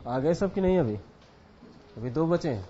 आ गए सब कि नहीं? अभी अभी 2 बचे हैं।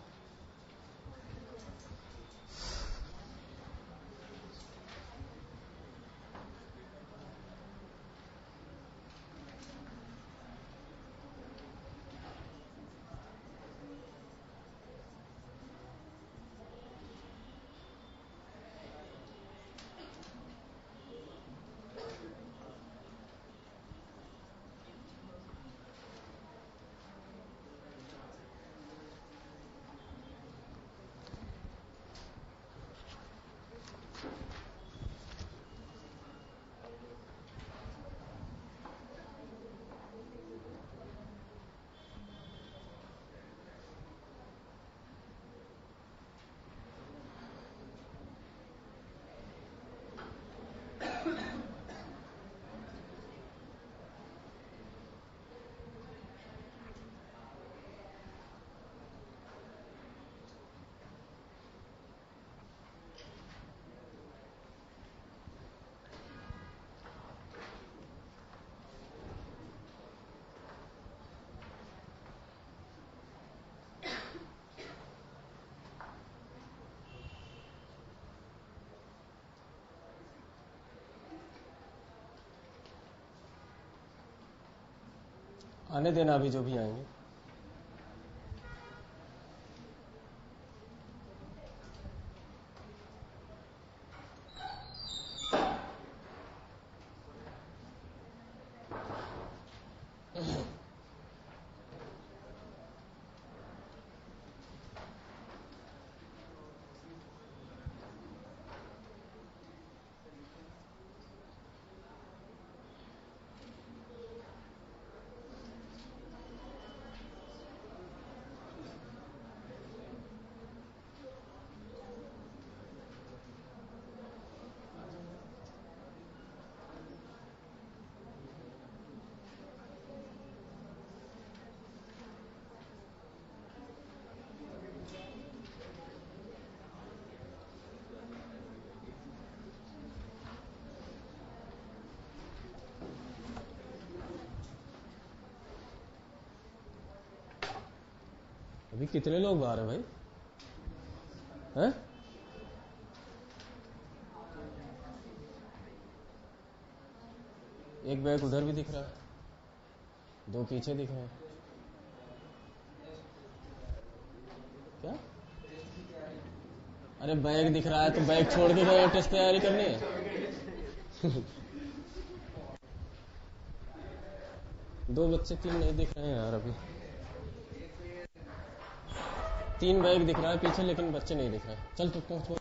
आने देना अभी जो भी आएंगे। अभी कितने लोग बाहर हैं भाई? हैं? एक बैग उधर भी दिख रहा है, 2 पीछे दिख रहे हैं। क्या? अरे बैग दिख रहा है तो बैग छोड़ के गए टेस्ट तैयारी करनी है। 2 बच्चे 3 नहीं दिख रहे हैं यार अभी। 3 बैग दिख रहा है पीछे लेकिन बच्चे नहीं दिख रहे। चल तू पहुंच।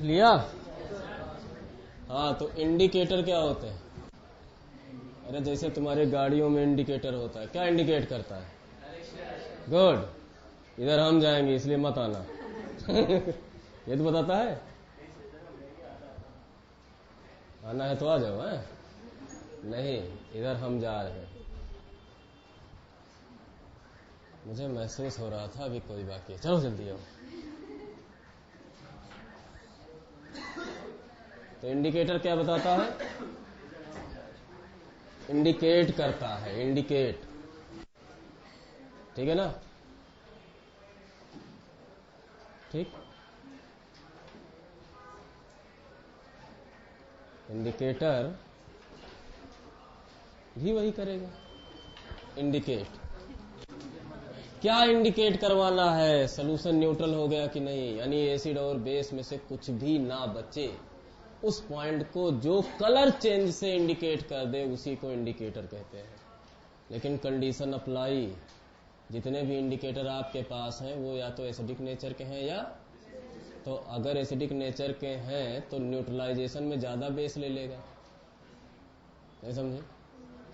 लिया। हाँ, तो इंडिकेटर क्या होते हैं? अरे जैसे तुम्हारे गाड़ियों में इंडिकेटर होता है, क्या इंडिकेट करता है? गुड, इधर हम जाएंगे इसलिए मत आना। ये तो बताता है, आना है तो आ जाओ। है नहीं, इधर हम जा रहे हैं। मुझे महसूस हो रहा था अभी कोई बाकी है, चलो जल्दी आओ। तो इंडिकेटर क्या बताता है? इंडिकेट करता है, इंडिकेट। ठीक है ना? ठीक, इंडिकेटर भी वही करेगा, इंडिकेट। क्या इंडिकेट करवाना है? सोल्यूशन न्यूट्रल हो गया कि नहीं, यानी एसिड और बेस में से कुछ भी ना बचे। उस पॉइंट को जो कलर चेंज से इंडिकेट कर दे उसी को इंडिकेटर कहते हैं। लेकिन कंडीशन अप्लाई, जितने भी इंडिकेटर आपके पास हैं वो या तो एसिडिक नेचर के हैं, या तो अगर एसिडिक नेचर के हैं तो न्यूट्रलाइजेशन में ज्यादा बेस ले लेगा। नहीं समझे?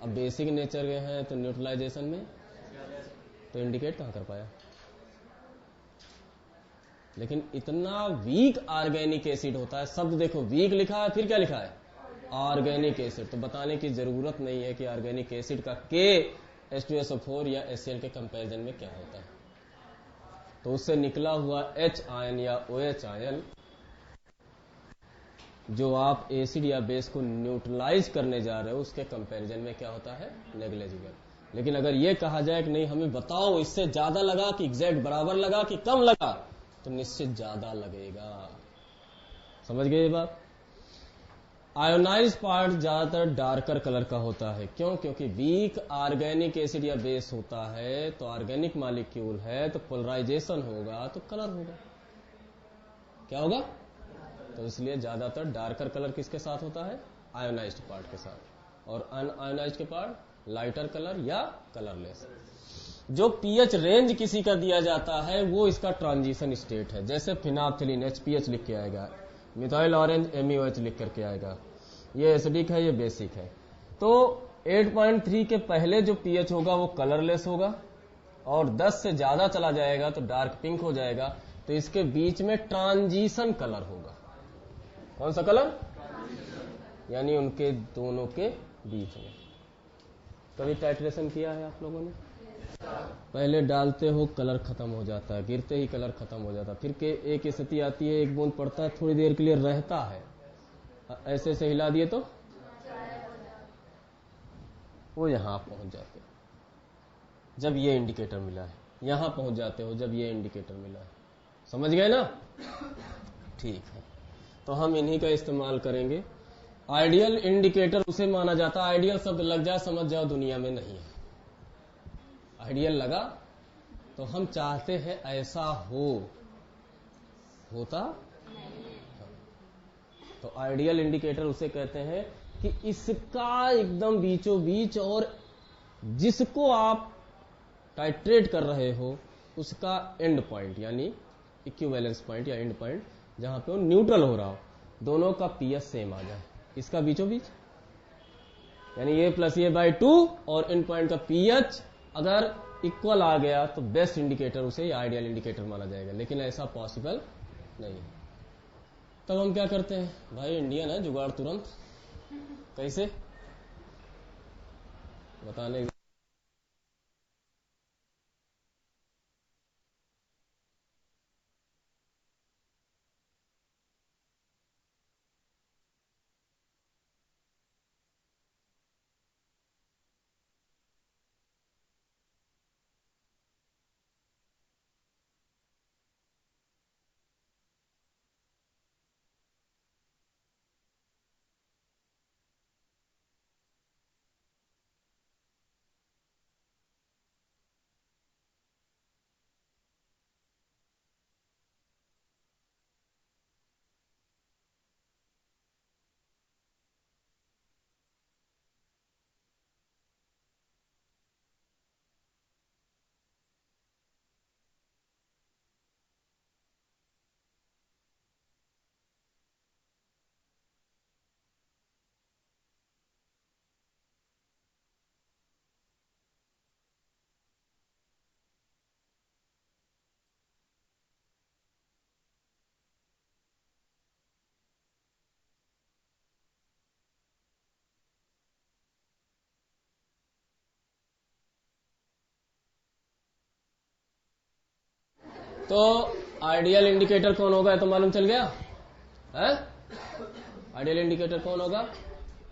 अब बेसिक नेचर के हैं तो न्यूट्रलाइजेशन में तो इंडिकेट कहां कर पाया। लेकिन इतना वीक ऑर्गेनिक एसिड होता है, शब्द देखो वीक लिखा है, फिर क्या लिखा है? Organic acid. तो बताने की जरूरत नहीं है कि ऑर्गेनिक एसिड का के H2SO4 या HCl के कंपैरिजन में क्या होता है। तो उससे निकला हुआ H आयन या OH आयन जो आप एसिड या बेस को न्यूट्रलाइज करने जा रहे हो उसके कंपैरिजन में क्या होता है? नेग्लिजिबल। लेकिन अगर यह कहा जाए कि नहीं हमें बताओ इससे ज्यादा लगा कि एग्जैक्ट बराबर लगा कि कम लगा, तो निश्चित ज्यादा लगेगा। समझ गए ये बात? आयोनाइज पार्ट ज्यादातर डार्कर कलर का होता है। क्यों? क्योंकि वीक ऑर्गेनिक एसिड या बेस होता है तो ऑर्गेनिक मॉलिक्यूल है तो पोलराइजेशन होगा तो कलर होगा। क्या होगा? तो इसलिए ज्यादातर डार्कर कलर किसके साथ होता है? आयोनाइज्ड पार्ट के साथ। और अनआयोनाइज्ड के पार्ट लाइटर कलर या कलरलेस। जो पीएच रेंज किसी का दिया जाता है वो इसका ट्रांजिशन स्टेट है। जैसे फिनाप्थिलीन HPH लिख के आएगा, मिथाइल ऑरेंज MeOH लिख करके आएगा। ये एसिडिक है, ये बेसिक है। तो 8.3 के पहले जो पीएच होगा वो कलरलेस होगा, और 10 से ज्यादा चला जाएगा तो डार्क पिंक हो जाएगा। तो इसके बीच में ट्रांजिशन कलर होगा। कौन सा कलर? यानी उनके दोनों के बीच में। कभी टाइट्रेशन किया है आप लोगों ने? पहले डालते हो कलर खत्म हो जाता है, गिरते ही कलर खत्म हो जाता है, फिर के एक स्थिति आती है, एक बूंद पड़ता है, थोड़ी देर के लिए रहता है, ऐसे से हिला दिए तो वो यहां पहुंच जाते हो जब ये इंडिकेटर मिला है, यहां पहुंच जाते हो जब ये इंडिकेटर मिला है। समझ गए ना? ठीक है, तो हम इन्हीं का इस्तेमाल करेंगे। आइडियल इंडिकेटर उसे माना जाता है, आइडियल शब्द लग जाए समझ जाओ दुनिया में नहीं है। आइडियल लगा तो हम चाहते हैं ऐसा हो, होता। तो आइडियल इंडिकेटर उसे कहते हैं कि इसका एकदम बीचों बीच, और जिसको आप टाइट्रेट कर रहे हो उसका एंड पॉइंट यानी इक्विवेलेंस पॉइंट या एंड पॉइंट जहां पे वो न्यूट्रल हो रहा हो, दोनों का पीएच सेम आ जाए। इसका बीचों बीच यानी ये प्लस ये बाई 2 और एंड पॉइंट का पीएच अगर इक्वल आ गया तो बेस्ट इंडिकेटर उसे आइडियल इंडिकेटर माना जाएगा। लेकिन ऐसा पॉसिबल नहीं है। तब हम क्या करते हैं? भाई इंडियन है, जुगाड़ तुरंत। कैसे बताने? तो आइडियल इंडिकेटर कौन होगा तो मालूम चल गया है? आइडियल इंडिकेटर कौन होगा?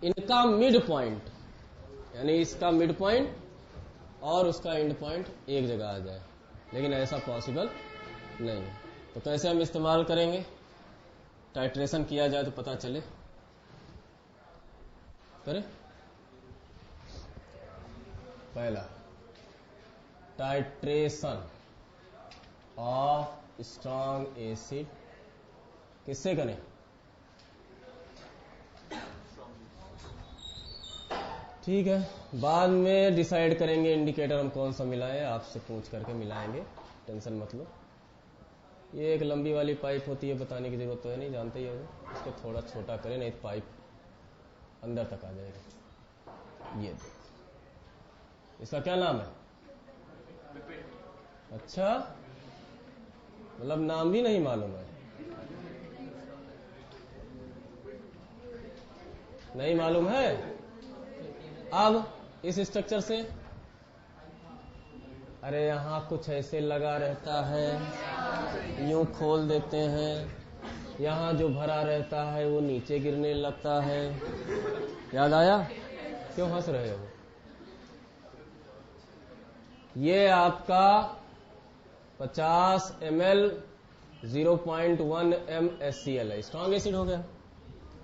इनका मिड पॉइंट, यानी इसका मिड पॉइंट और उसका एंड पॉइंट एक जगह आ जाए, लेकिन ऐसा पॉसिबल नहीं। तो कैसे हम इस्तेमाल करेंगे? टाइट्रेशन किया जाए तो पता चले। करें? पहला, टाइट्रेशन ऑफ स्ट्रॉन्ग एसिड किससे करें? ठीक है, बाद में डिसाइड करेंगे इंडिकेटर हम कौन सा मिलाएं, आपसे पूछ करके मिलाएंगे, टेंशन मत लो। ये एक लंबी वाली पाइप होती है, बताने की जरूरत तो है नहीं, जानते ही होंगे। इसको थोड़ा छोटा करें, नहीं तो पाइप अंदर तक आ जाएगा। ये इसका क्या नाम है? अच्छा, मतलब नाम भी नहीं मालूम है? नहीं मालूम है? अब इस स्ट्रक्चर से, अरे यहां कुछ ऐसे लगा रहता है, यूं खोल देते हैं, यहां जो भरा रहता है वो नीचे गिरने लगता है। याद आया? क्यों हंस रहे हो? ये आपका 50 ml 0.1 MSCl है, स्ट्रॉन्ग एसिड हो गया।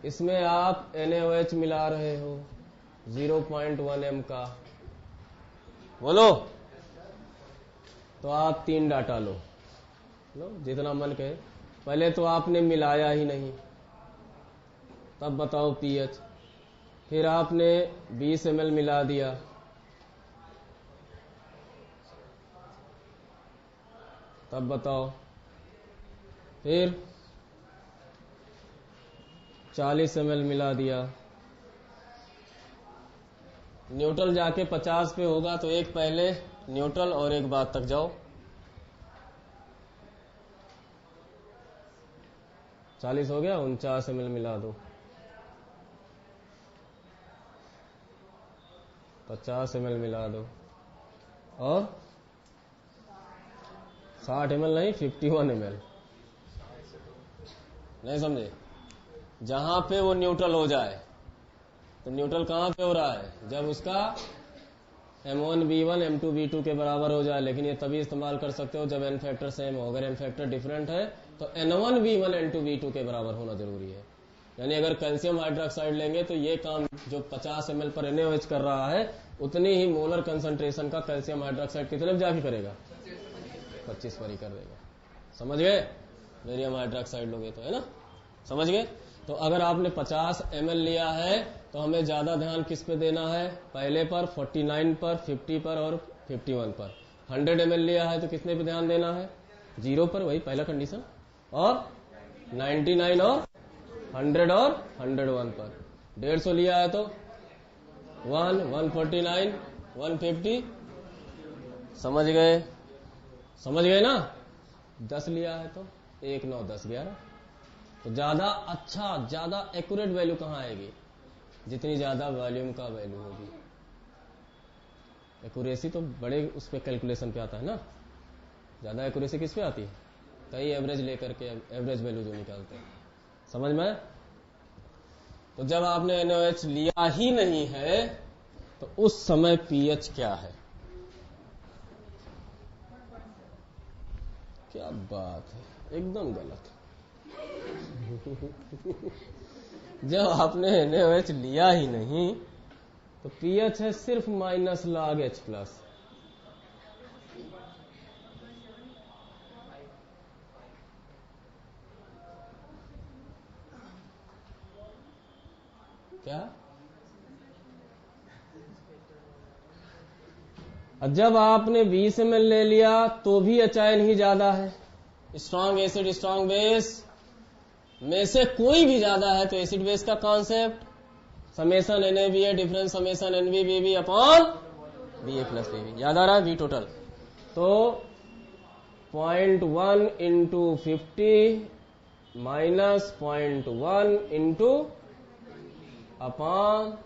इसमें आप NaOH मिला रहे हो 0.1 M का, बोलो। तो आप 3 डाटा लो जितना मन कहे। पहले तो आपने मिलाया ही नहीं, तब बताओ pH। फिर आपने 20 ml मिला दिया, तब बताओ। फिर 40 ml मिला दिया, न्यूट्रल जाके 50 पे होगा, तो एक पहले न्यूट्रल और एक बाद तक जाओ। 40 हो गया, 49 ml मिला दो, 50 ml मिला दो, और 60 ml नहीं, 51 ml। नहीं समझे? जहां पे वो न्यूट्रल हो जाए, तो न्यूट्रल कहां पे हो रहा है? जब उसका M1B1 M2B2 के बराबर हो जाए। लेकिन ये तभी इस्तेमाल कर सकते हो जब एन फैक्टर सेम हो। अगर एन फैक्टर डिफरेंट है तो N1B1 N2B2 के बराबर होना जरूरी है। यानी अगर कैल्शियम हाइड्रोक्साइड लेंगे तो ये काम जो 50 ml पर NaOH कर रहा है, उतनी ही मोलर कंसंट्रेशन का कैल्शियम हाइड्रोक्साइड कितने में जाके करेगा? 25 पर ही कर देगा। समझ गए? बेरियम हाइड्रोक्साइड लोगे तो, है ना? समझ गए? तो अगर आपने 50 ml लिया है तो हमें ज्यादा ध्यान किस पे देना है? पहले पर, 49 पर, 50 पर और 51 पर। 100 ml लिया है तो कितने पे ध्यान देना है? 0 पर, वही पहला कंडीशन। और 99 और 100 और 101 पर। 150 लिया है तो 1, 149, 150। समझ गए? समझ गए ना? 10 लिया है तो 1, 9, 10, 11। तो ज्यादा अच्छा, ज्यादा एक्यूरेट वैल्यू कहां आएगी? जितनी ज्यादा वॉल्यूम का वैल्यू होगी। एक्यूरेसी तो बड़े उस पे कैलकुलेशन पे आता है ना। ज्यादा एक्यूरेसी किस पे आती है? कई एवरेज लेकर के एवरेज वैल्यू जो निकालते हैं। समझ में? तो जब आपने NaOH लिया ही नहीं है तो उस समय pH क्या है? क्या बात है, एकदम गलत। जब आपने NaOH लिया ही नहीं तो pH है सिर्फ -log H+। क्या? जब आपने 20 ml ले लिया तो भी अचायन ही ज्यादा है। स्ट्रॉन्ग एसिड स्ट्रॉन्ग बेस में से कोई भी ज्यादा है तो एसिड बेस का concept summation NaBA difference summation NBBB upon BA plus BB। याद आ रहा है? B total. तो 0.1 इंटू 50 माइनस 0.1 इंटू अपॉन,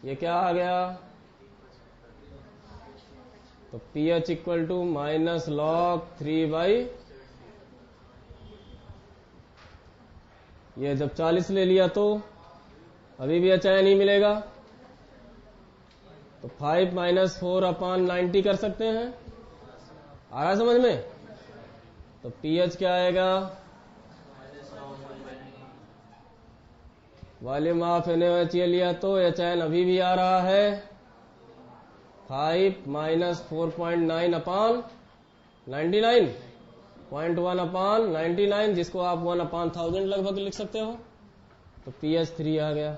ये क्या आ गया? तो pH equal to minus log 3/, ये जब 40 ले लिया तो अभी भी अच्छा नहीं मिलेगा, तो 5 माइनस 4/90 कर सकते हैं। आ रहा समझ में? तो pH क्या आएगा? वॉल्यूम ऑफ NaOH लिया तो HN अभी भी आ रहा है 5 माइनस 4.9/99, 0.1/99, जिसको आप 1/1000 लगभग लिख सकते हो। तो pH 3 आ गया।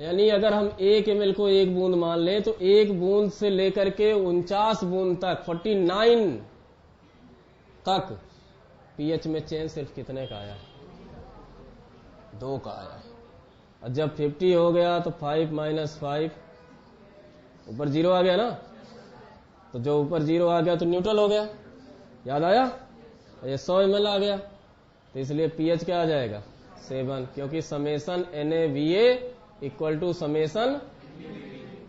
यानी अगर हम 1 ml को 1 बूंद मान लें तो 1 बूंद से लेकर के 49 बूंद तक 49 तक pH में चेंज सिर्फ कितने का आया? 2 का आया। और जब 50 हो गया तो 5 माइनस 5, ऊपर 0 आ गया ना, तो जो ऊपर 0 आ गया तो न्यूट्रल हो गया। याद आया? ये 100 ml आ गया, तो इसलिए pH क्या आ जाएगा? 7, क्योंकि summation NaVA equal to summation,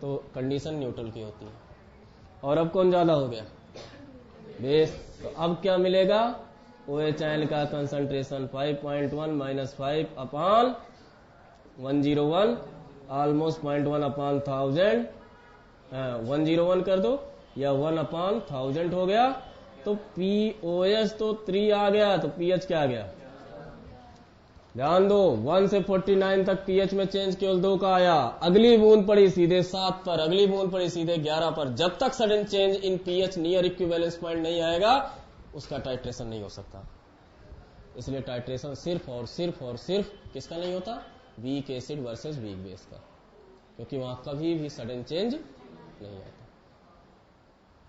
तो कंडीशन न्यूट्रल की होती है। और अब कौन ज्यादा हो गया? बेस। तो अब क्या मिलेगा? OH का कंसंट्रेशन 5.1 माइनस 5/101, ऑलमोस्ट 0.1/1000, 101 कर दो या 1/1000 हो गया। तो POH तो 3 आ गया, तो pH क्या आ गया? ध्यान दो, 1 से 49 तक pH में चेंज केवल 2 का आया। अगली बूंद पड़ी सीधे 7 पर, अगली बूंद पड़ी सीधे 11 पर। जब तक sudden change in pH near equivalence point नहीं आएगा, उसका टाइट्रेशन नहीं हो सकता। इसलिए टाइट्रेशन सिर्फ और सिर्फ किसका नहीं होता? Weak acid versus weak base का, क्योंकि वहां कभी भी सडन चेंज नहीं आता।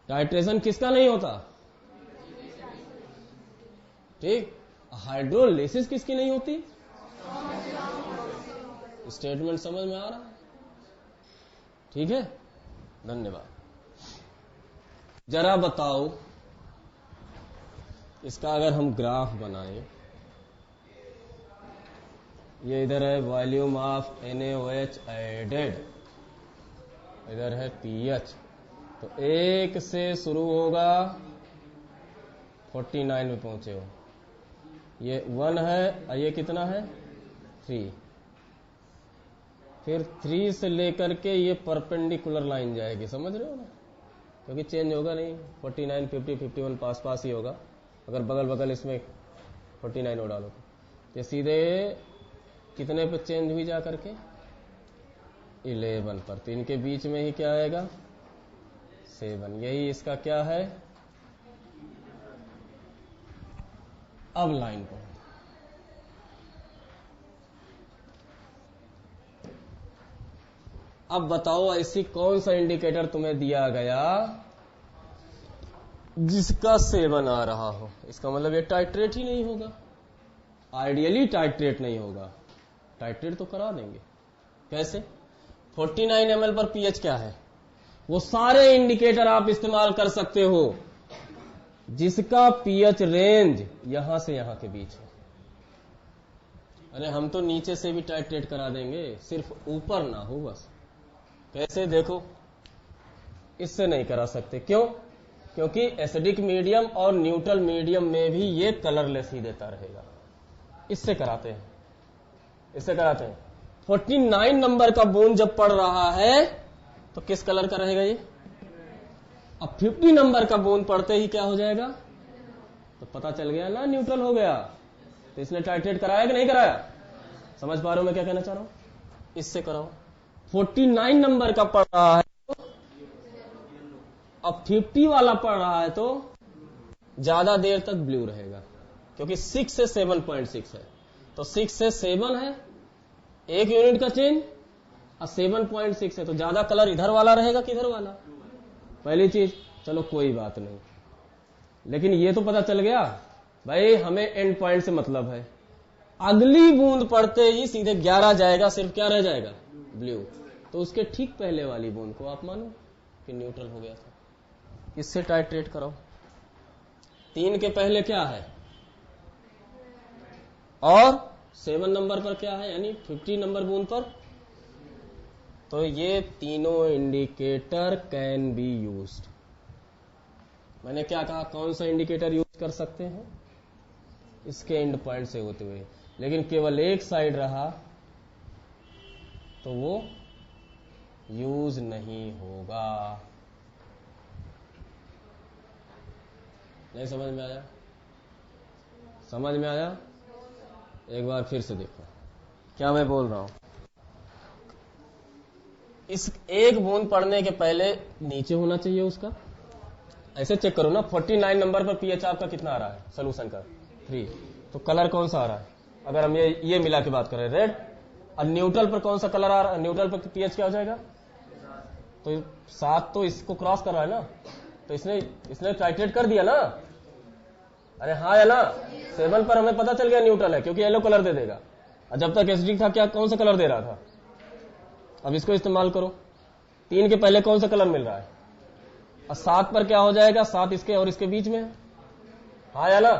टाइट्रेशन किसका नहीं होता? ठीक। हाइड्रोलिसिस किसकी नहीं होती? स्टेटमेंट समझ में आ रहा है? ठीक है, धन्यवाद। जरा बताओ, इसका अगर हम ग्राफ बनाएं, ये इधर है वॉल्यूम ऑफ NaOH एडेड, इधर है pH, तो 1 से शुरू होगा 49 में पहुंचे हो, ये 1 है और ये कितना है? 3। फिर 3 से लेकर के ये परपेंडिकुलर लाइन जाएगी, समझ रहे हो ना? क्योंकि चेंज होगा नहीं, 49, 50, 51 पास पास ही होगा। अगर बगल बगल इसमें 49 हो डालो तो ये सीधे कितने पे चेंज हुई जा करके? 11 पर। तो इनके बीच में ही क्या आएगा? 7। यही इसका क्या है? अब लाइन को अब बताओ, ऐसी कौन सा इंडिकेटर तुम्हें दिया गया जिसका 7 आ रहा हो? इसका मतलब ये टाइट्रेट ही नहीं होगा। आइडियली टाइट्रेट नहीं होगा, टाइट्रेट तो करा देंगे। कैसे? 49 ml पर pH क्या है? वो सारे इंडिकेटर आप इस्तेमाल कर सकते हो जिसका pH रेंज यहां से यहां के बीच है। अरे हम तो नीचे से भी टाइट्रेट करा देंगे, सिर्फ ऊपर ना हो बस। कैसे? देखो, इससे नहीं करा सकते। क्यों? क्योंकि एसिडिक मीडियम और न्यूट्रल मीडियम में भी ये कलरलेस ही देता रहेगा। इससे कराते हैं, इससे कराते हैं। 49 नंबर का बूंद जब पड़ रहा है तो किस कलर का रहेगा ये? अब 50 नंबर का बूंद पड़ते ही क्या हो जाएगा? तो पता चल गया ना, न्यूट्रल हो गया। तो इसने टाइट्रेट कराया कि नहीं कराया? समझ पा रहे हो मैं क्या कहना चाह रहा हूं? इससे कराओ। 49 नंबर का पड़ रहा है तो, अब 50 वाला पड़ रहा है तो ज्यादा देर तक ब्लू रहेगा, क्योंकि 6 से 7.6 है। तो 6 से 7 है, 1 यूनिट का चेंज, और 7.6 है, तो ज्यादा कलर इधर वाला रहेगा कि इधर वाला? पहली चीज, चलो कोई बात नहीं। लेकिन ये तो पता चल गया भाई, हमें एंड पॉइंट से मतलब है। अगली बूंद पड़ते ही सीधे 11 जाएगा, सिर्फ क्या रह जाएगा? ब्लू। तो उसके ठीक पहले वाली बूंद को आप मानो कि न्यूट्रल हो गया था। इससे टाइट्रेट कराओ। 3 के पहले क्या है और 7 नंबर पर क्या है, यानी 50 नंबर बूंद पर। तो ये तीनों इंडिकेटर कैन बी यूज्ड। मैंने क्या कहा, कौन सा इंडिकेटर यूज कर सकते हैं, इसके एंड पॉइंट से होते हुए, लेकिन केवल एक साइड रहा तो वो यूज नहीं होगा। नहीं समझ में आया? समझ में आया? एक बार फिर से देखो क्या मैं बोल रहा हूं। इस एक बूंद पड़ने के पहले नीचे होना चाहिए उसका, ऐसे चेक करो ना, 49 नंबर पर पीएच आपका कितना आ रहा है सोल्यूशन का, 3। तो कलर कौन सा आ रहा है, अगर हम ये मिला के बात करें, रेड। और न्यूट्रल पर कौन सा कलर आ रहा है, न्यूट्रल पर पीएच क्या हो जाएगा, तो 7 तो इसको क्रॉस कर रहा है ना, तो इसने टाइट्रेट कर दिया ना, अरे हाँ या ना। 7 पर हमें पता चल गया न्यूट्रल है, क्योंकि येलो कलर दे देगा, और जब तक एसिडिक था क्या, कौन सा कलर दे रहा था। अब इसको इस्तेमाल करो, 3 के पहले कौन सा कलर मिल रहा है, और 7 पर क्या हो जाएगा, 7 इसके और इसके बीच में है, हाँ या ना।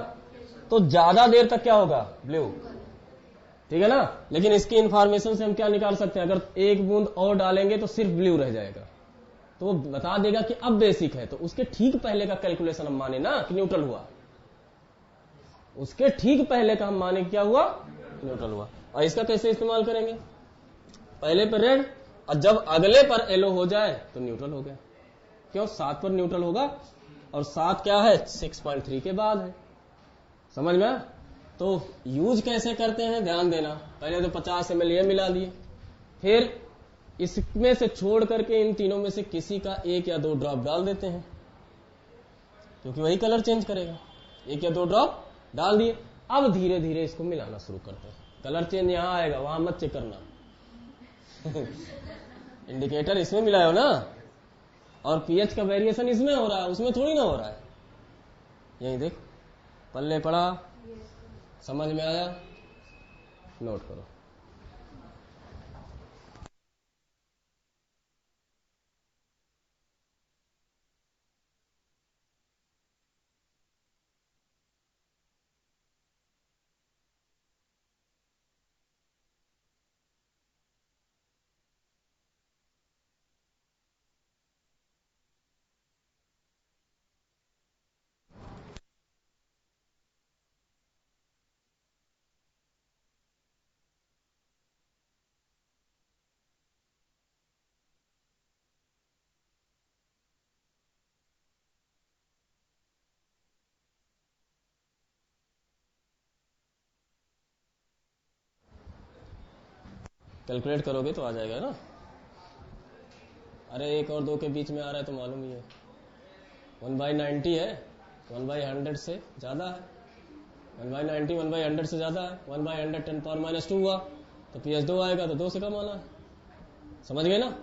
तो ज्यादा देर तक क्या होगा, ब्लू, ठीक है ना। लेकिन इसकी इंफॉर्मेशन से हम क्या निकाल सकते हैं, अगर एक बूंद और डालेंगे तो सिर्फ ब्लू रह जाएगा, तो वो बता देगा कि अब बेसिक है। तो उसके ठीक पहले का कैलकुलेशन हम माने ना कि न्यूट्रल हुआ, उसके ठीक पहले का हम माने क्या हुआ, न्यूट्रल हुआ। और इसका कैसे इस्तेमाल करेंगे, पहले पर रेड, और जब अगले पर येलो हो जाए तो न्यूट्रल हो गया। क्यों, 7 पर न्यूट्रल होगा, और 7 क्या है, 6.3 के बाद है। समझ में आया? तो यूज कैसे करते हैं ध्यान देना, पहले तो 50 ml ये मिला दिए, फिर इसमें से छोड़ करके इन तीनों में से किसी का 1 या 2 ड्रॉप डाल देते हैं, क्योंकि वही कलर चेंज करेगा। 1 या 2 ड्रॉप डाल दिए, अब धीरे धीरे इसको मिलाना शुरू करते हैं। कलर चेंज यहां आएगा, वहां मत चेक करना। इंडिकेटर इसमें मिलाए हो ना, और पीएच का वेरिएशन इसमें हो रहा है, उसमें थोड़ी ना हो रहा है। यही देख, पल्ले पड़ा, समझ में आया, नोट करो। कैलकुलेट करोगे तो आ जाएगा ना। अरे 1 और 2 के बीच में आ रहा है तो मालूम ही है, 1/90 है, 1/100 से ज्यादा है, 1/90 1/100 से ज्यादा है, 1/100 10⁻² हुआ, तो पीएच 2 आएगा, तो 2 से कम आना है। समझ गए ना।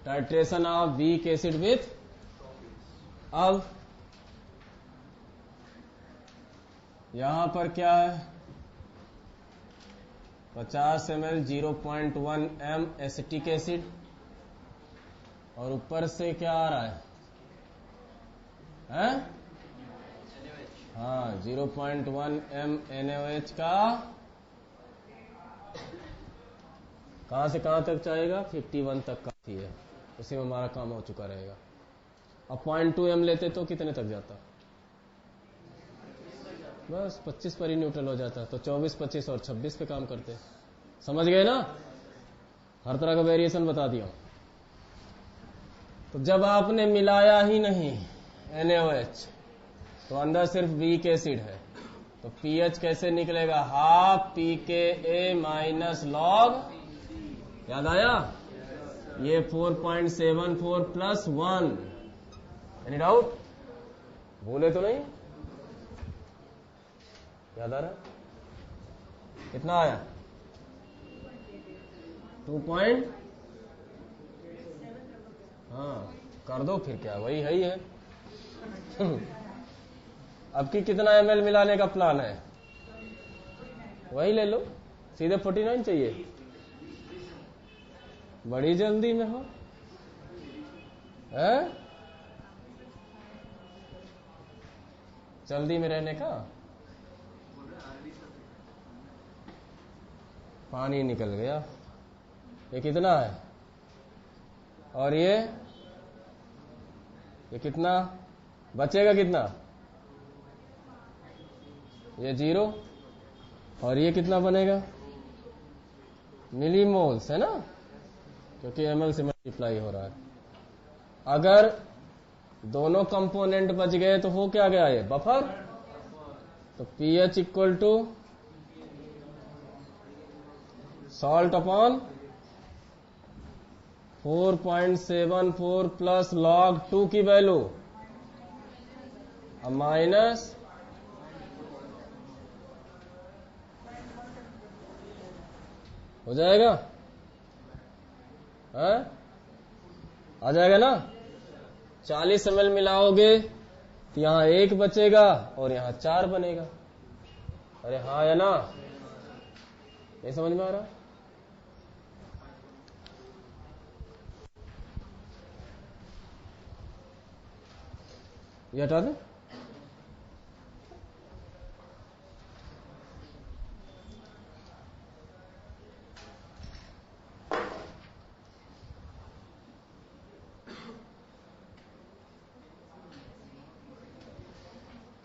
Titration of weak acid with, अब यहां पर क्या है, 50 ml 0.1 m एसिटिक एसिड, और ऊपर से क्या आ रहा है, हैं? हाँ, 0.1 m NaOH का कहां से कहां तक जाएगा, 51 तक काफी है, उसी में हमारा काम हो चुका रहेगा। अब 0.2 m लेते तो कितने तक जाता, बस 25 पर ही न्यूट्रल हो जाता, तो 24, 25 और 26 पे काम करते। समझ गए ना, हर तरह का वेरिएशन बता दिया। तो जब आपने मिलाया ही नहीं NaOH, तो अंदर सिर्फ वीक एसिड है, तो pH कैसे निकलेगा, हाफ pKa माइनस लॉग, याद आया, ये 4.74 प्लस 1, एनी डाउट, भूले तो नहीं, याद आ रहा, कितना आया, 2. हाँ, कर दो फिर, क्या वही है ही है। अब की कितना ml मिलाने का प्लान है, वही ले लो, सीधे 49 चाहिए, बड़ी जल्दी में हो, है? जल्दी में रहने का, पानी निकल गया, ये कितना है, और ये कितना बचेगा, कितना, ये 0, और ये कितना बनेगा, मिलीमोल्स है ना, क्योंकि ml से मल्टीप्लाई हो रहा है। अगर दोनों कंपोनेंट बच गए तो हो क्या गया, ये बफर, तो pH equal to salt upon 4.74 plus log 2 की वैल्यू, अब माइनस हो जाएगा, है? आ जाएगा ना, 40 ml मिलाओगे तो यहां 1 बचेगा और यहां 4 बनेगा, अरे हाँ या ना, नहीं समझ में आ रहा, ये हटा दे,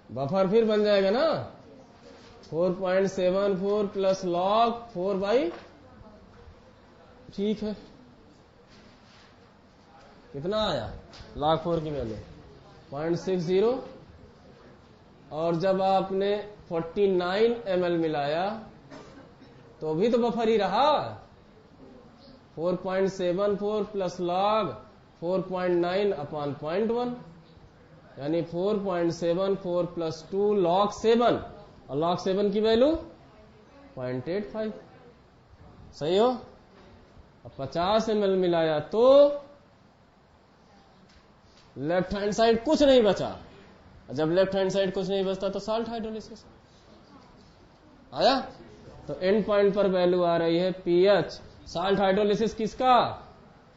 बफर फिर बन जाएगा ना, 4.74 प्लस log 4 बाई, ठीक है, कितना आया log 4 की वैल्यू 0.60, और जब आपने 49 ml मिलाया तो भी तो बफर ही रहा, 4.74 प्लस log 4.9 अपॉन 0.1, यानी 4.74 प्लस 2 log 7, और log 7 की वैल्यू 0.85, सही हो। अब 50 ml मिलाया तो लेफ्ट हैंड साइड कुछ नहीं बचा, जब लेफ्ट हैंड साइड कुछ नहीं बचता तो साल्ट हाइड्रोलिसिस आया, तो एंड पॉइंट पर वैल्यू आ रही है pH, साल्ट हाइड्रोलिसिस किसका,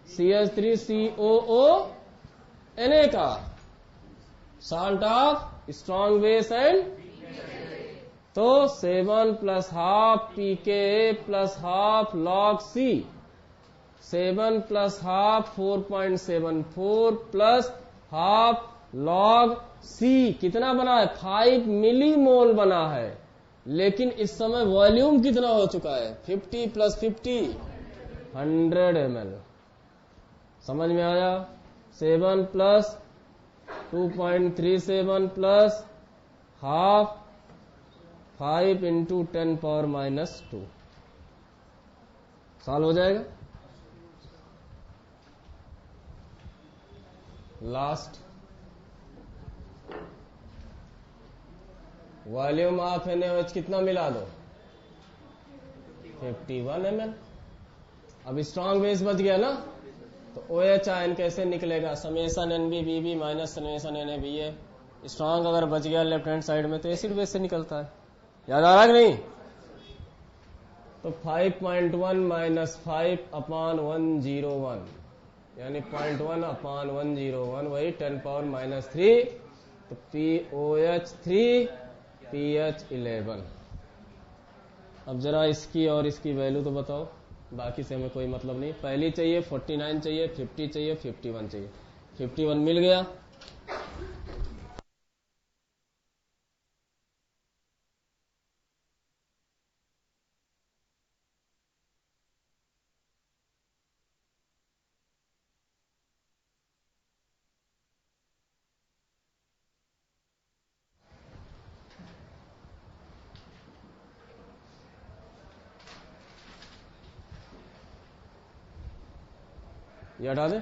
CH3COO Na का, salt of strong base and, तो 7 plus half pKa plus half log C, 7 plus half 4.74 plus half log C, कितना बना है, 5 मिलीमोल बना है, लेकिन इस समय वॉल्यूम कितना हो चुका है, 50 प्लस 50 100 ml, समझ में आया, 7 plus 2.37 plus half 5 into 10 power minus 2, साल हो जाएगा। लास्ट वॉल्यूम ऑफ NaOH कितना मिला दो, 51 ml, अब स्ट्रॉन्ग बेस बच गया ना, तो OH आयन कैसे निकलेगा? Summation NB minus summation NaBa ये स्ट्रांग अगर बच गया लेफ्ट हैंड साइड में तो एसिड बेस से निकलता है। याद आ रहा कि नहीं? तो 5.1 माइनस 5/101 यानी 0.1/101 वही 10⁻³ तो POH3 PH11। अब जरा इसकी और इसकी वैल्यू तो बताओ, बाकी से हमें कोई मतलब नहीं। पहली चाहिए 49 चाहिए, 50 चाहिए, 51 चाहिए। 51 मिल गया। ये हटा दे।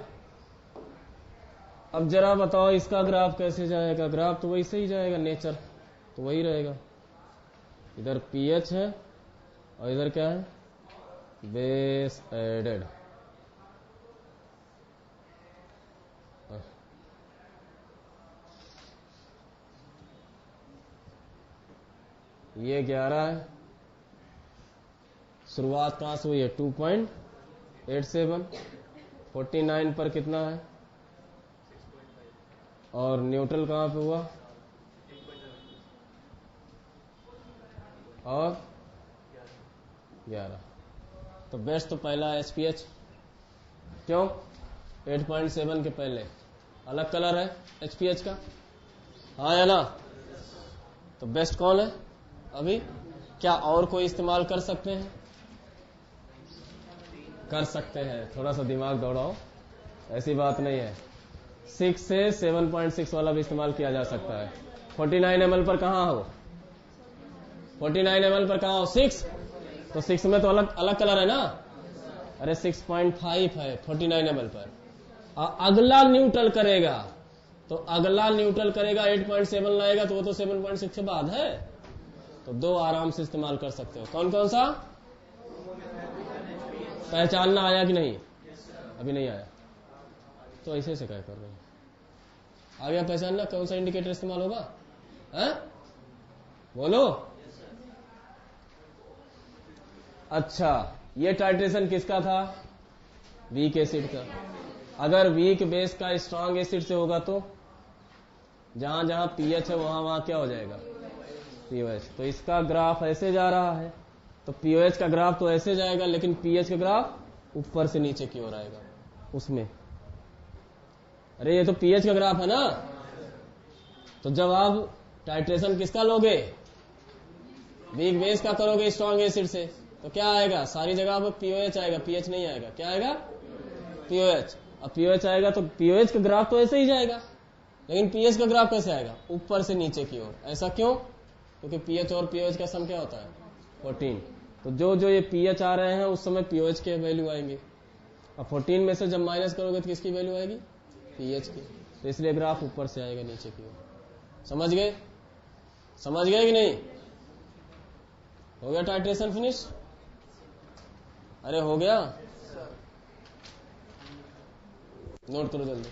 अब जरा बताओ इसका ग्राफ कैसे जाएगा? ग्राफ तो वैसे ही जाएगा, नेचर तो वही रहेगा। इधर पीएच है और इधर क्या है? Base added. ये 11 है। शुरुआत कहां से हुई है? 2.87। 49 पर कितना है? और न्यूट्रल कहां पे हुआ? और 11। तो बेस्ट तो पहला है SPH। क्यों? 8.7 के पहले अलग कलर है HPH का, हाँ या ना? तो बेस्ट कौन है अभी? क्या और कोई इस्तेमाल कर सकते हैं? कर सकते हैं, थोड़ा सा दिमाग दौड़ाओ, ऐसी बात नहीं है। 6 से 7.6 वाला भी इस्तेमाल किया जा सकता है। 49 ml पर कहां हो? 49 ml पर कहां हो? 6। तो 6 में तो अलग अलग कलर है ना? अरे 6.5 है 49 ml पर। अगला न्यूट्रल करेगा तो अगला न्यूट्रल करेगा 8.7 लाएगा तो वो तो 7.6 के बाद है। तो दो आराम से इस्तेमाल कर सकते हो। कौन कौन सा? पहचानना आया कि नहीं? अभी नहीं आया तो ऐसे से क्या कर रहे हो? आ गया पहचानना? कौन सा इंडिकेटर इस्तेमाल होगा? है? बोलो। अच्छा, ये टाइट्रेशन किसका था? वीक एसिड का। अगर वीक बेस का स्ट्रांग एसिड से होगा तो जहां जहां पीएच है वहां वहां क्या हो जाएगा? पीओएच। तो इसका ग्राफ ऐसे जा रहा है तो पीओएच का ग्राफ तो ऐसे जाएगा, लेकिन पीएच का ग्राफ ऊपर से नीचे की ओर आएगा उसमें। अरे ये तो पीएच का ग्राफ है ना? तो जब आप टाइट्रेशन किसका लोगे? वीक बेस का करोगे स्ट्रांग एसिड से तो क्या आएगा? सारी जगह पर पीओएच आएगा, पीएच नहीं आएगा। क्या आएगा? पीओएच। अब पीओएच आएगा तो पीओएच का ग्राफ तो ऐसे ही जाएगा, लेकिन पीएच का ग्राफ कैसे आएगा? ऊपर से नीचे की ओर। ऐसा क्यों? क्योंकि पीएच और पीओएच का सम क्या होता है? 14। तो जो जो ये पीएच आ रहे हैं उस समय पीओएच के वैल्यू आएंगे। अब 14 में से जब माइनस करोगे तो किसकी वैल्यू आएगी? पीएच की। तो इसलिए ग्राफ ऊपर से आएगा नीचे की ओर। समझ गए? समझ गए कि नहीं? हो गया टाइट्रेशन फिनिश? अरे हो गया, नोट करो जल्दी।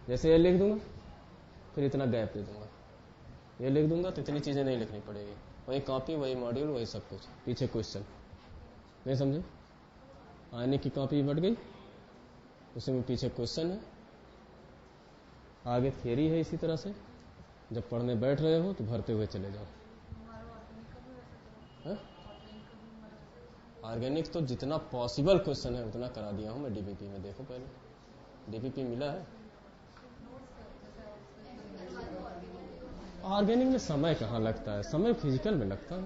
जैसे ये लिख दूंगा, फिर इतना गैप दे दूंगा, ये लिख दूंगा तो इतनी चीजें नहीं लिखनी पड़ेगी, वही कॉपी, वही मॉड्यूल, वही सब कुछ, पीछे क्वेश्चन। नहीं समझे? आने की कॉपी बढ़ गई, उसी में पीछे क्वेश्चन है, आगे थियरी है। इसी तरह से जब पढ़ने बैठ रहे हो तो भरते हुए चले जाओ। ऑर्गेनिक तो जितना पॉसिबल क्वेश्चन है उतना करा दिया हूं मैं डीपीपी में। देखो पहले डीपीपी मिला है। ऑर्गेनिक में समय कहाँ लगता है, समय फिजिकल में लगता है।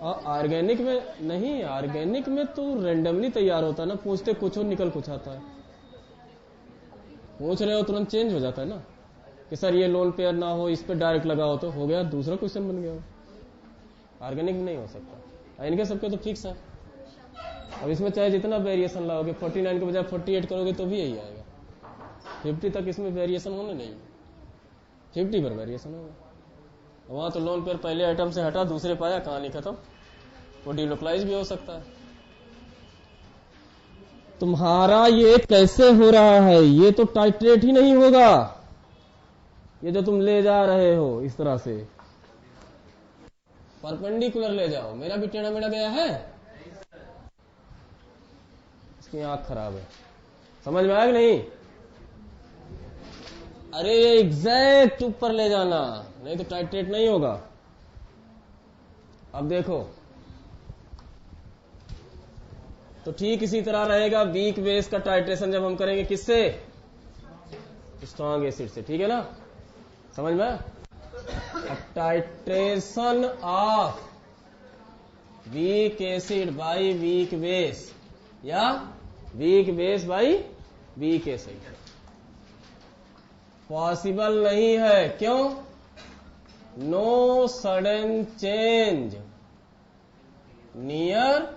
और ऑर्गेनिक में नहीं, ऑर्गेनिक में तो रैंडमली तैयार होता है ना, पूछते कुछ और निकल कुछ आता है। पूछ रहे हो तुरंत चेंज हो जाता है ना, कि सर ये लोन पेयर ना हो, इस पे डायरेक्ट लगा हो, तो हो गया, दूसरा क्वेश्चन बन गया। ऑर्गेनिक में नहीं हो सकता, इनके सबके तो फिक्स है। अब इसमें चाहे जितना वेरिएशन लाओगे, 49 के बजाय 48 करोगे तो भी यही आएगा। 50 तक इसमें वेरिएशन होने नहीं, 50 पर वेरिएशन होगा। वहां तो लोन पेयर पहले आइटम से हटा, दूसरे पाया, कहानी खत्म। वो डिलोकलाइज भी हो सकता है। तुम्हारा ये कैसे हो रहा है, ये तो टाइट्रेट ही नहीं होगा, ये जो तुम ले जा रहे हो इस तरह से। परपेंडिकुलर ले जाओ, मेरा भी टेढ़ा मेढ़ा गया है, इसकी आंख खराब है। समझ में आया कि नहीं? अरे ये एग्जैक्ट ऊपर ले जाना, नहीं तो टाइट्रेट नहीं होगा। अब देखो, तो ठीक इसी तरह रहेगा वीक बेस का टाइट्रेशन जब हम करेंगे किससे? स्ट्रॉन्ग एसिड से, ठीक है ना? समझ में? अब titration of weak acid by weak base या weak base by weak acid possible नहीं है। क्यों? No sudden change near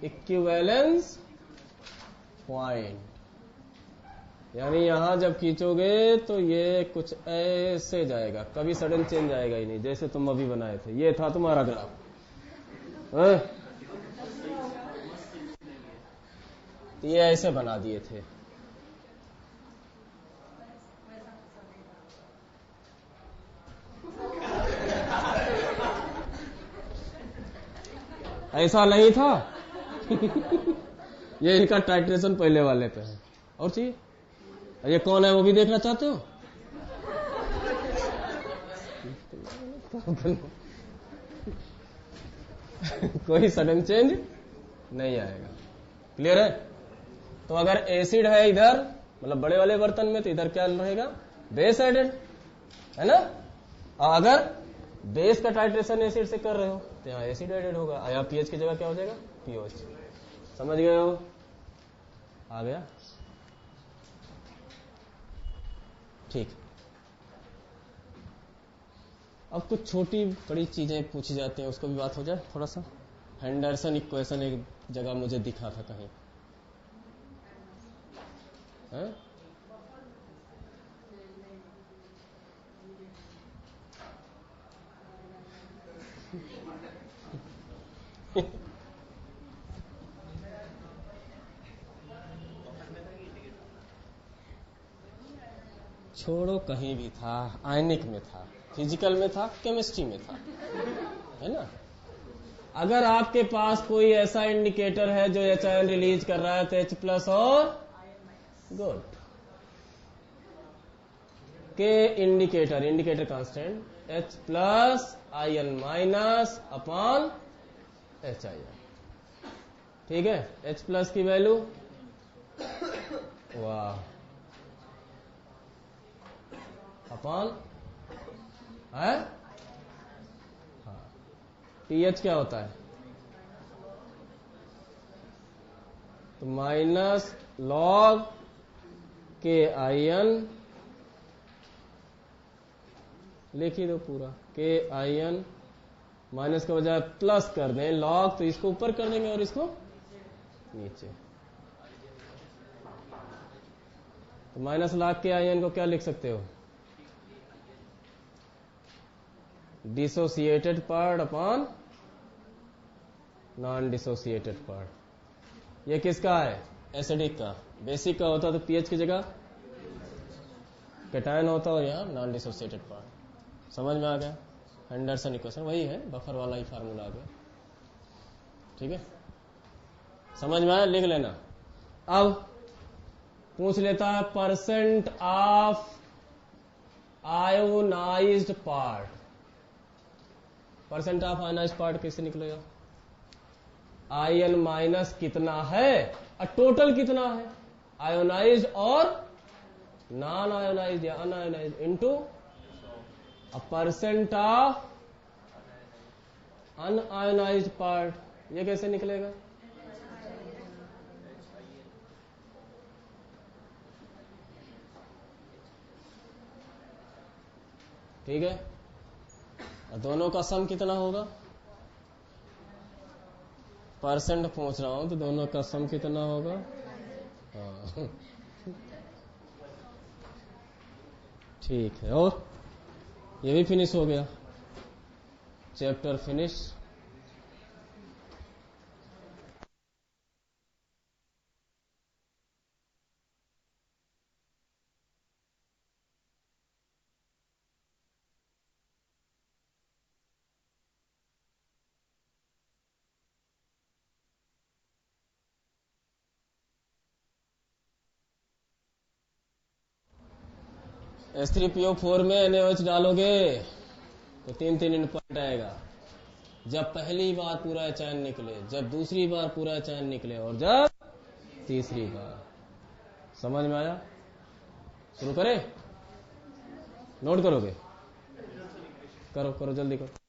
equivalence point. यानी यहां जब खींचोगे तो ये कुछ ऐसे जाएगा, कभी सडन चेंज आएगा ही नहीं, जैसे तुम अभी बनाए थे। ये था तुम्हारा ग्राफ, ये ऐसे बना दिए थे। ऐसा नहीं था। ये इनका टाइट्रेशन पहले वाले पे है। और चाहिए? ये कौन है वो भी देखना चाहते हो? कोई सडन चेंज नहीं आएगा। क्लियर है? तो अगर एसिड है इधर, मतलब बड़े वाले बर्तन में, तो इधर क्या रहेगा? बेस एडेड, है ना? और अगर बेस का टाइट्रेशन एसिड से कर रहे हो तो यहाँ एसिड एडेड होगा। यहाँ पीएच की जगह क्या हो जाएगा? पीओएच। समझ गए हो? आ गया? ठीक। अब कुछ छोटी बड़ी चीजें पूछी जाती हैं, उसको भी बात हो जाए थोड़ा सा। हेंडरसन इक्वेशन एक जगह मुझे दिखा था कहीं, है? छोड़ो, कहीं भी था, आयनिक में था, फिजिकल में था, केमिस्ट्री में था, है ना? अगर आपके पास कोई ऐसा इंडिकेटर है जो एच आयन रिलीज कर रहा है तो H प्लस और गुड के indicator constant H plus ion minus upon H ion, ठीक है? H प्लस की वैल्यू, वाह, अपॉन है, हाँ, TH क्या होता है? तो माइनस लॉग के आयन, लिख ही दो पूरा, के आयन, माइनस के बजाय प्लस कर दें लॉग, तो इसको ऊपर कर देंगे और इसको नीचे। तो माइनस लॉग के आयन को क्या लिख सकते हो? Dissociated part upon non dissociated part. ये किसका है? एसिडिक का, बेसिक का होता तो पीएच की जगह कैटायन होता और यहाँ नॉन डिसोसिएटेड पार्ट। समझ में आ गया? हेंडरसन इक्वेशन वही है, बफर वाला ही फार्मूला आ गया। ठीक है, समझ में आया? लिख लेना। अब पूछ लेता है percent of ionised part. Percent of ionised part कैसे निकलेगा? आयन माइनस कितना है और टोटल कितना है, आयोनाइज्ड और नॉन आयोनाइज्ड या unionised, into a percent of unionised part. ये कैसे निकलेगा? ठीक है, और दोनों का सम कितना होगा? परसेंट पूछ रहा हूं तो दोनों का सम कितना होगा? हाँ ठीक है, और ये भी फिनिश हो गया, चैप्टर फिनिश। H3PO4 में NaOH डालोगे तो 3 पॉइंट आएगा। जब पहली बार पूरा चैन निकले, जब दूसरी बार पूरा चैन निकले और जब तीसरी बार। समझ में आया? शुरू करें? नोट करोगे? करो करो जल्दी करो।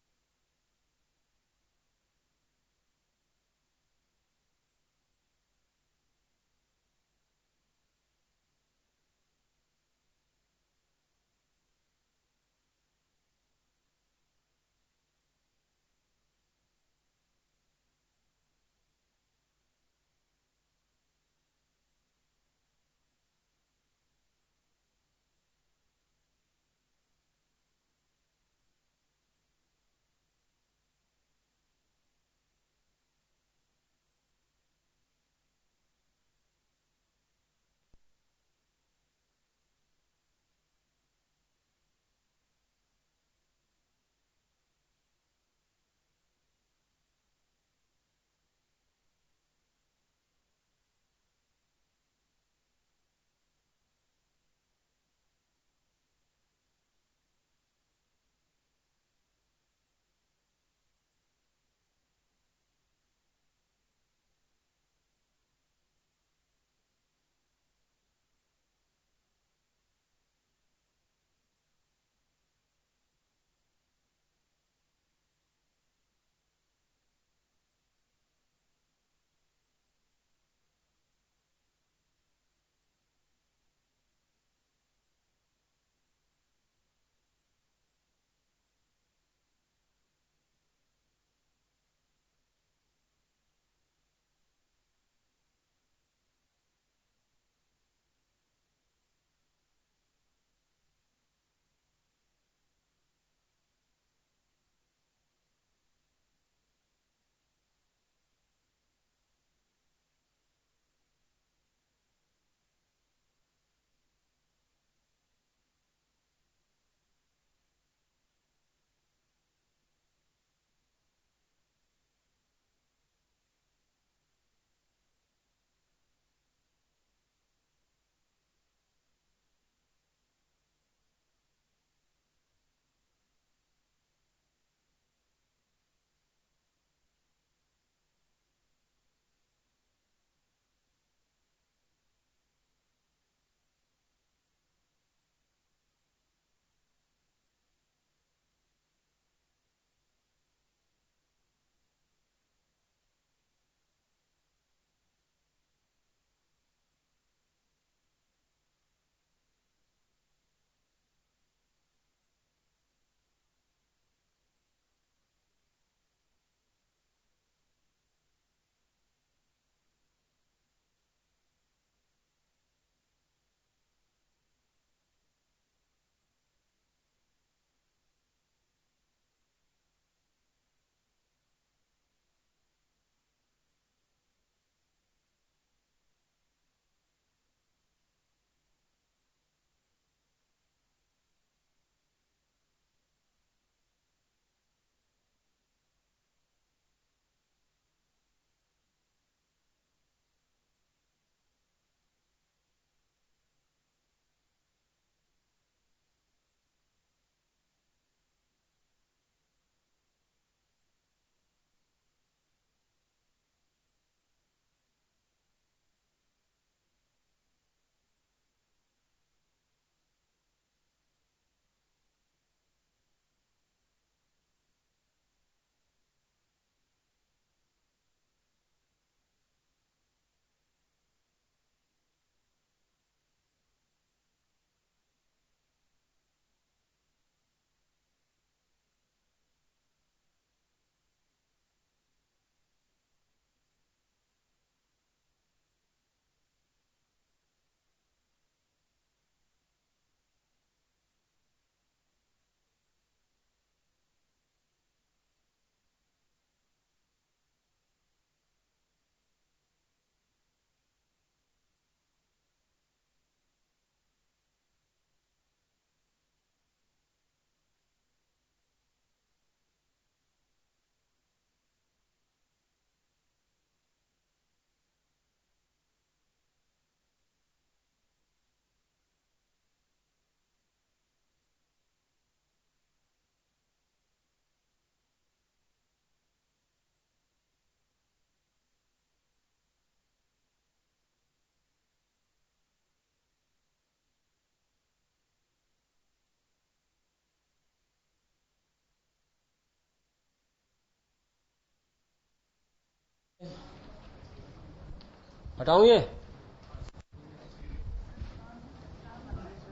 हटाऊं ये?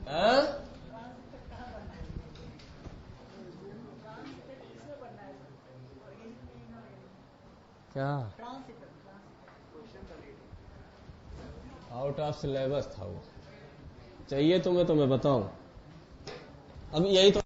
हाँ? क्या आउट ऑफ सिलेबस था वो? चाहिए तुम्हें तो मैं बताऊं। अब यही तो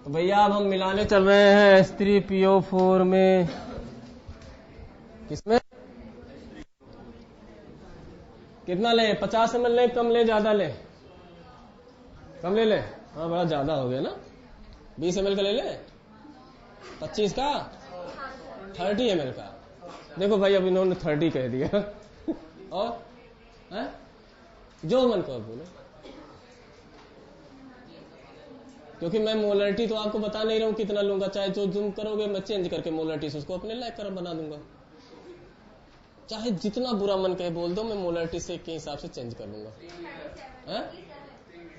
भैया अब हम मिलाने चल रहे हैं H3PO4 में। किसमें? कितना ले? 50 ml ले, कम ले, ज्यादा ले? कम ले ले। हाँ बड़ा ज्यादा हो गया ना। 20 ml का ले ले। 25 का? 30 ml का? देखो भाई अब इन्होंने 30 कह दिया। और है? जो मन को बोलो, क्योंकि मैं मोलरिटी तो आपको बता नहीं रहा हूं कितना लूंगा। चाहे जो जूम करोगे मैं चेंज करके मोलरिटी से उसको अपने लायक कर बना दूंगा। चाहे जितना बुरा मन कहे बोल दो, मैं मोलरिटी से के हिसाब से चेंज कर दूंगा।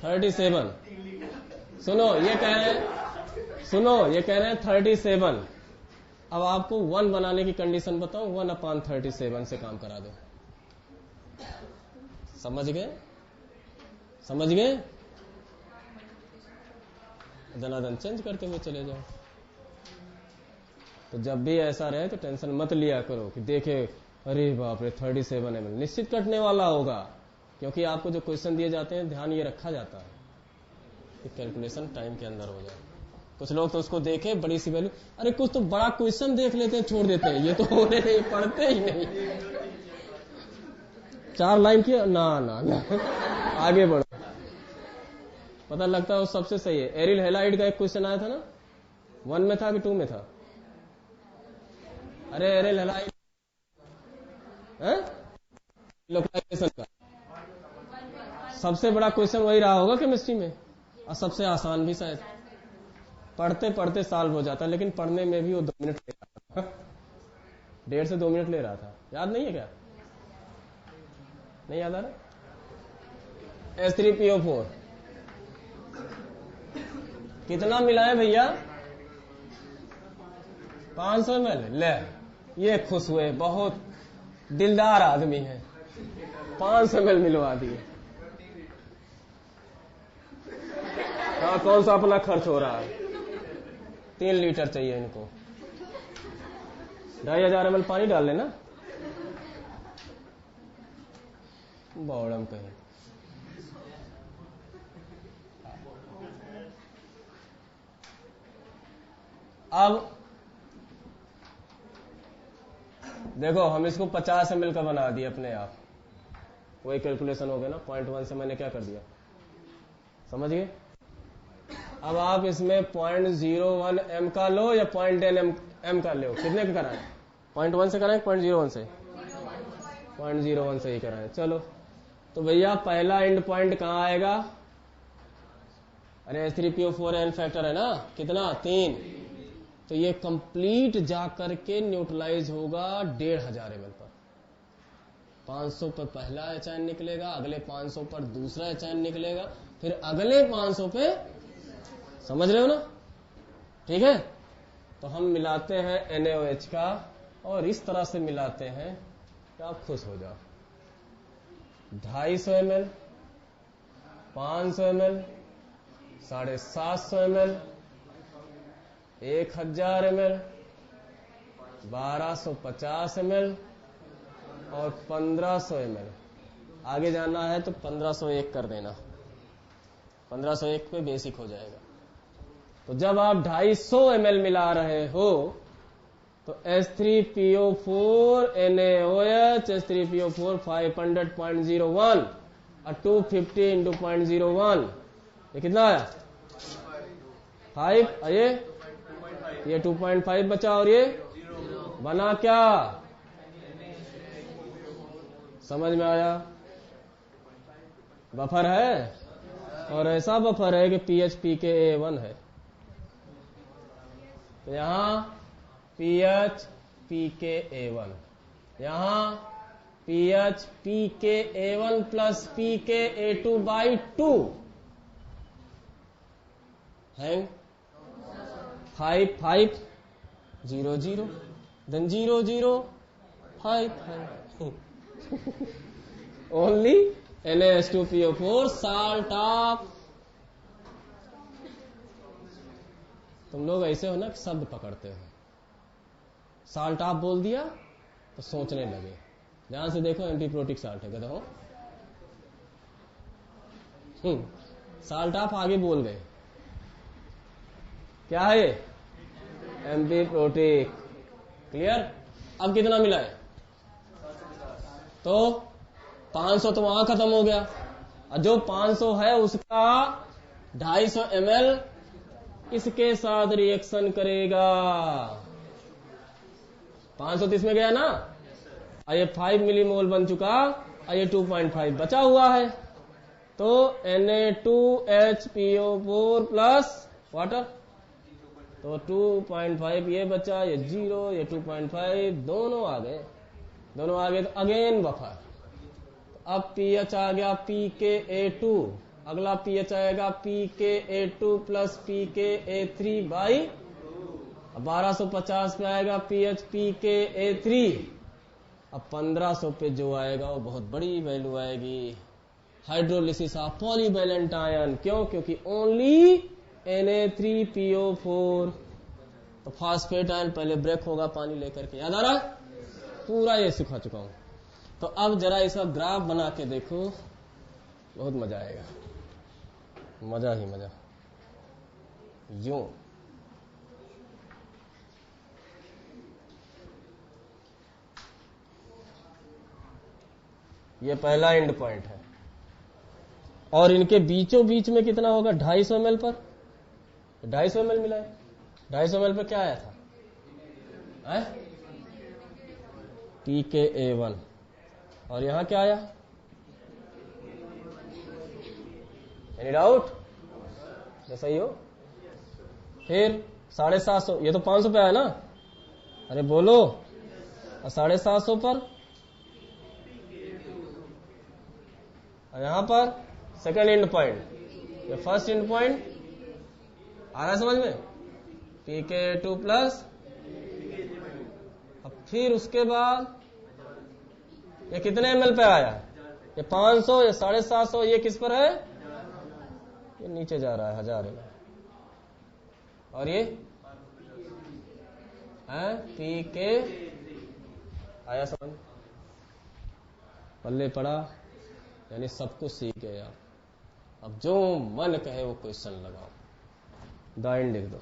37। सुनो ये कह रहे हैं, सुनो ये कह रहे हैं 37। अब आपको 1 बनाने की कंडीशन बताऊं, 1/37 से काम करा दो। समझ गए? समझ गए? दनादन चेंज करते हुए चले जाओ। तो जब भी ऐसा रहे तो टेंशन मत लिया करो कि देखे अरे बाप रे 37 ml, निश्चित कटने वाला होगा। क्योंकि आपको जो क्वेश्चन दिए जाते हैं ध्यान ये रखा जाता है कि कैलकुलेशन टाइम के अंदर हो जाए। कुछ लोग तो उसको देखे बड़ी सी वैल्यू, अरे कुछ तो बड़ा क्वेश्चन देख लेते हैं छोड़ देते हैं, ये तो होने नहीं, पढ़ते ही नहीं। 4 लाइन की ना ना ना, आगे बढ़ो। पता लगता है वो सबसे सही है। एरिल हेलाइड का एक क्वेश्चन आया था ना, 1 में था कि 2 में था? अरे एरिल हेलाइड लोकलाइजेशन का सबसे बड़ा क्वेश्चन वही रहा होगा केमिस्ट्री में, और सबसे आसान भी शायद। पढ़ते पढ़ते साल हो जाता, लेकिन पढ़ने में भी वो 2 मिनट लगता। 1.5 से 2 मिनट ले रहा था, याद नहीं है क्या? नहीं याद आ रहा? H3PO4 कितना मिला है भैया? 500 ml। ले, ये खुश हुए, बहुत दिलदार आदमी है, 500 ml मिलवा दिए। हाँ, कौन सा अपना खर्च हो रहा है? 3 लीटर चाहिए इनको, 2500 ml पानी डाल लेना। बौड़म कहीं। अब देखो, हम इसको 50 ml का बना दिए अपने आप, वही कैलकुलेशन हो गया ना। 0.1 से मैंने क्या कर दिया, समझ गए? अब आप इसमें 0.01 m का लो या 0.10 m का लो, कितने का कराएं? 0.1 से कराएं, 0.01 से? 0.01 से ही कराएं। चलो, तो भैया पहला एंड पॉइंट कहाँ आएगा? अरे H3PO4 एन फैक्टर है ना, कितना? 3। तो ये कंप्लीट जा करके न्यूट्रलाइज होगा 1500 ml पर। 500 पर पहला एचाइन निकलेगा, अगले 500 पर दूसरा एचाइन निकलेगा, फिर अगले 500 पे, समझ रहे हो ना? ठीक है। तो हम मिलाते हैं NaOH का, और इस तरह से मिलाते हैं कि आप खुश हो जाओ। 250 ml, 500 ml, 750 ml, 1000 ml, 1250 ml और 1500 ml। आगे जाना है तो 1501 कर देना, 1501 पे बेसिक हो जाएगा। तो जब आप 250 ml मिला रहे हो तो H3PO4 NaOH, H3PO4 500.01 और 250 into 0.01, ये कितना आया? 5। ये 2.5 बचा, और ये बना क्या? समझ में आया? बफर है, और ऐसा बफर है कि pH pKa1 है। तो यहां pH pKa1, यहां pH pKa1 प्लस pKa2/2 है 5 5 0 0 then 0 0 5 5 only NaH2PO4 salt of। तुम लोग ऐसे हो ना कि शब्द पकड़ते हो, साल्ट ऑफ बोल दिया तो सोचने लगे। ध्यान से देखो, एंटीप्रोटिक साल्ट है, कहते हो साल्ट ऑफ आगे बोल गए, क्या है ये? एंटीप्रोटिक। क्लियर? अब कितना मिला है? तो 500 तो वहां खत्म हो गया, और जो 500 है उसका 250 ml इसके साथ रिएक्शन करेगा। 500 तो इसमें गया ना, और ये 5 मिलीमोल बन चुका, और ये 2.5 बचा हुआ है। तो Na2HPO4 प्लस वाटर, तो 2.5 ये बचा, ये 0, ये 2.5, दोनों आ गए। तो अगेन बफर। अब pH आ गया pKa2, अगला pH आएगा pKa2 प्लस pKa3/, 1250 पे आएगा pH pKa3। अब 1500 पे जो आएगा वो बहुत बड़ी वैल्यू आएगी, हाइड्रोलिसिस ऑफ पॉलीवैलेंट आयन। क्यों? क्योंकि ओनली Na3PO4। तो फास्फेट आयन पहले ब्रेक होगा पानी लेकर के, याद आ रहा है? पूरा ये सिखा चुका हूं। तो अब जरा इसका ग्राफ बना के देखो, बहुत मजा आएगा, मजा ही मजा। यूं ये पहला एंड पॉइंट है, और इनके बीचों बीच में कितना होगा? 250 ml पर 250 ml मिला है। 250 ml पर क्या आया था? pKa1, और यहां क्या आया? Any doubt? सही हो? फिर 750, ये तो 500 पे आया ना? अरे बोलो, और 750 पर, और यहां पर सेकेंड एंड पॉइंट, ये फर्स्ट एंड पॉइंट आ रहा है समझ में, pk2 प्लस, अब फिर उसके बाद ये कितने ml पे आया, ये 500, ये 750, ये किस पर है, ये नीचे जा रहा है 1000 ml, और ये pk आया समझ, पल्ले पड़ा, यानी सब कुछ सीख गए आप। अब जो मन कहे वो क्वेश्चन लगाओ, द एंड लिख दो।